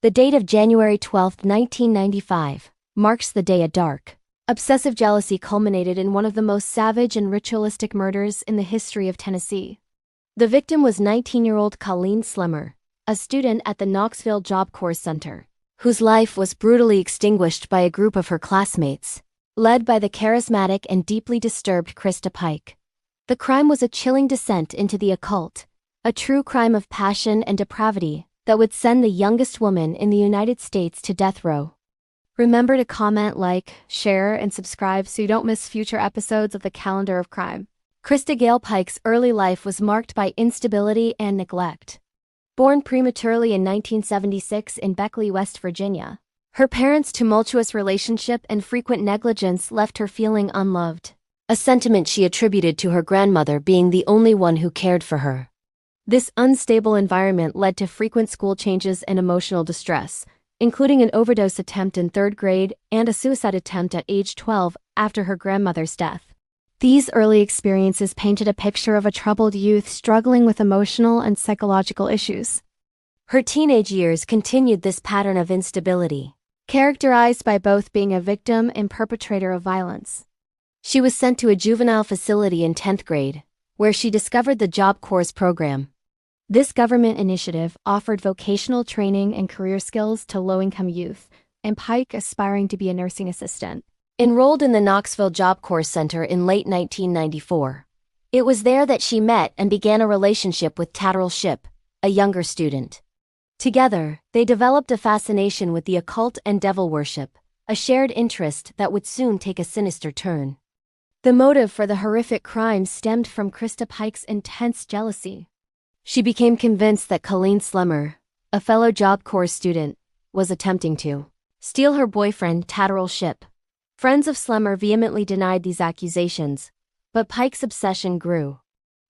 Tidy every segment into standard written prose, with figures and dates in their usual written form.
The date of January 12, 1995, marks the day a dark, obsessive jealousy culminated in one of the most savage and ritualistic murders in the history of Tennessee. The victim was 19-year-old Colleen Slemmer, a student at the Knoxville Job Corps Center, whose life was brutally extinguished by a group of her classmates, led by the charismatic and deeply disturbed Krista Pike. The crime was a chilling descent into the occult, a true crime of passion and depravity that would send the youngest woman in the United States to death row. Remember to comment, like, share, and subscribe so you don't miss future episodes of the Calendar of Crime. Krista Gale Pike's early life was marked by instability and neglect. Born prematurely in 1976 in Beckley, West Virginia, her parents' tumultuous relationship and frequent negligence left her feeling unloved, a sentiment she attributed to her grandmother being the only one who cared for her. This unstable environment led to frequent school changes and emotional distress, including an overdose attempt in 3rd grade and a suicide attempt at age 12 after her grandmother's death. These early experiences painted a picture of a troubled youth struggling with emotional and psychological issues. Her teenage years continued this pattern of instability, characterized by both being a victim and perpetrator of violence. She was sent to a juvenile facility in 10th grade, where she discovered the Job Corps program. This government initiative offered vocational training and career skills to low-income youth, and Pike, aspiring to be a nursing assistant, enrolled in the Knoxville Job Corps Center in late 1994. It was there that she met and began a relationship with Tatterall Shipp, a younger student. Together, they developed a fascination with the occult and devil worship, a shared interest that would soon take a sinister turn. The motive for the horrific crime stemmed from Krista Pike's intense jealousy. She became convinced that Colleen Slemmer, a fellow Job Corps student, was attempting to steal her boyfriend, Tatterall Shipp. Friends of Slemmer vehemently denied these accusations, but Pike's obsession grew.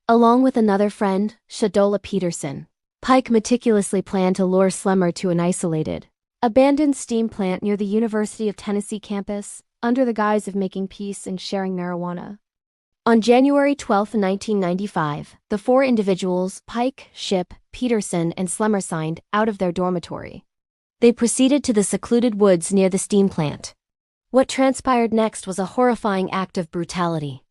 Along with another friend, Shadola Peterson, Pike meticulously planned to lure Slemmer to an isolated, abandoned steam plant near the University of Tennessee campus, under the guise of making peace and sharing marijuana. On January 12, 1995, the 4 individuals, Pike, Shipp, Peterson, and Slemmer, signed out of their dormitory. They proceeded to the secluded woods near the steam plant. What transpired next was a horrifying act of brutality.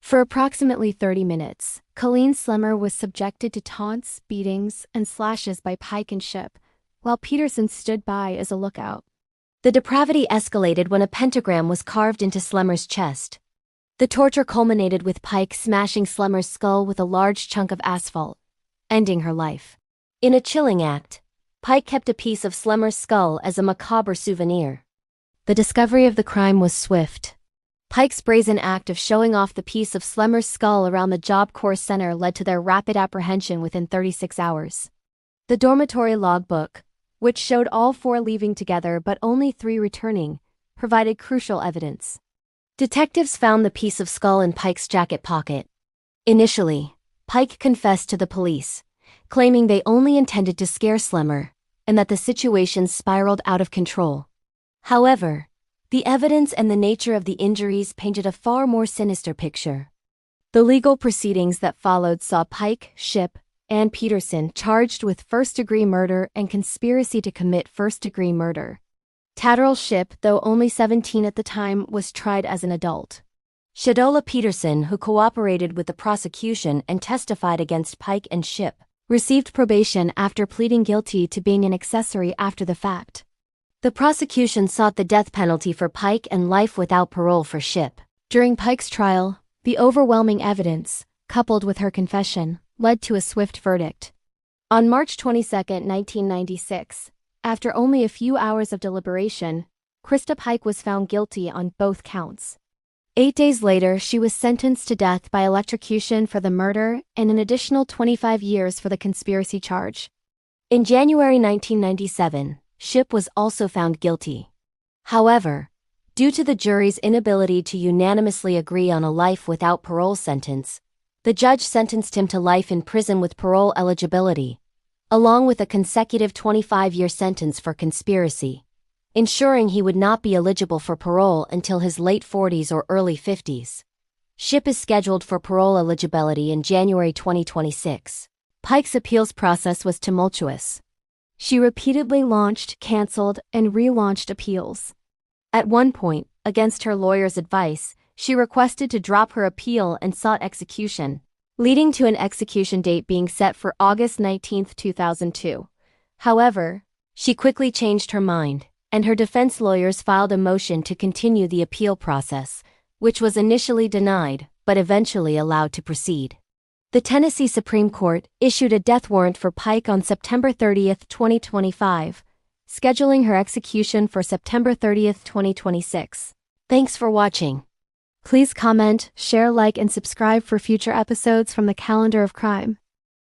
For approximately 30 minutes, Colleen Slemmer was subjected to taunts, beatings, and slashes by Pike and Shipp, while Peterson stood by as a lookout. The depravity escalated when a pentagram was carved into Slemmer's chest. The torture culminated with Pike smashing Slemmer's skull with a large chunk of asphalt, ending her life. In a chilling act, Pike kept a piece of Slemmer's skull as a macabre souvenir. The discovery of the crime was swift. Pike's brazen act of showing off the piece of Slemmer's skull around the Job Corps Center led to their rapid apprehension within 36 hours. The dormitory logbook, which showed all 4 leaving together but only 3 returning, provided crucial evidence. Detectives found the piece of skull in Pike's jacket pocket. Initially, Pike confessed to the police, claiming they only intended to scare Slemmer, and that the situation spiraled out of control. However, the evidence and the nature of the injuries painted a far more sinister picture. The legal proceedings that followed saw Pike, Shipp, and Peterson charged with first-degree murder and conspiracy to commit first-degree murder. Tatterall Shipp, though only 17 at the time, was tried as an adult. Shadola Peterson, who cooperated with the prosecution and testified against Pike and Shipp, received probation after pleading guilty to being an accessory after the fact. The prosecution sought the death penalty for Pike and life without parole for Shipp. During Pike's trial, the overwhelming evidence, coupled with her confession, led to a swift verdict. On March 22, 1996, after only a few hours of deliberation, Krista Pike was found guilty on both counts. 8 days later, she was sentenced to death by electrocution for the murder and an additional 25 years for the conspiracy charge. In January 1997, Shipp was also found guilty. However, due to the jury's inability to unanimously agree on a life without parole sentence, the judge sentenced him to life in prison with parole eligibility, along with a consecutive 25-year sentence for conspiracy, ensuring he would not be eligible for parole until his late 40s or early 50s. Shipp is scheduled for parole eligibility in January 2026. Pike's appeals process was tumultuous. She repeatedly launched, canceled, and relaunched appeals. At one point, against her lawyer's advice, she requested to drop her appeal and sought execution, leading to an execution date being set for August 19, 2002. However, she quickly changed her mind, and her defense lawyers filed a motion to continue the appeal process, which was initially denied, but eventually allowed to proceed. The Tennessee Supreme Court issued a death warrant for Pike on September 30, 2025, scheduling her execution for September 30, 2026. Thanks for watching. Please comment, share, like, and subscribe for future episodes from the Calendar of Crime.